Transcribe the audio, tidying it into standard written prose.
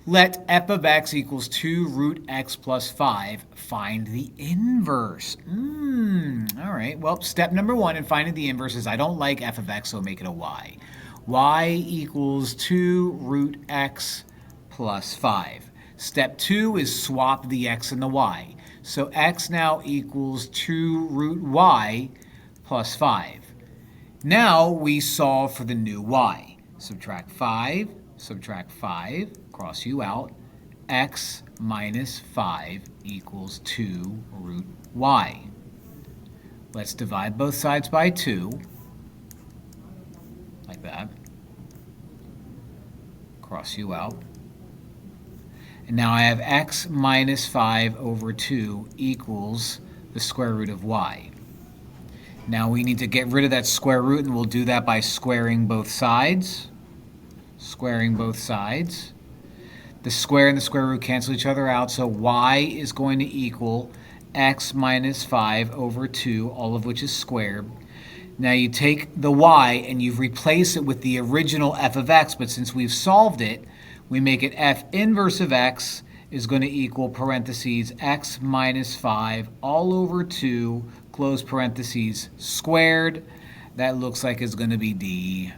Let f of x equals 2 root x plus 5. Find the inverse. All right. Well, step number 1 in finding the inverse is I don't like f of x, so make it a y. Y equals 2 root x plus 5. Step 2 is swap the x and the y. So x now equals 2 root y plus 5. Now we solve for the new y. Subtract 5, cross u out. X minus 5 equals 2 root y. Let's divide both sides by 2, like that. Cross u out. And now I have x minus 5 over 2 equals the square root of y. Now we need to get rid of that square root, and we'll do that by squaring both sides. The square and the square root cancel each other out, so y is going to equal x minus 5 over 2, all of which is squared. Now you take the y and you've replaced it with the original f of x, but since we've solved it, we make it f inverse of x is going to equal parentheses x minus 5 all over 2, close parentheses, squared. That looks like it's going to be D.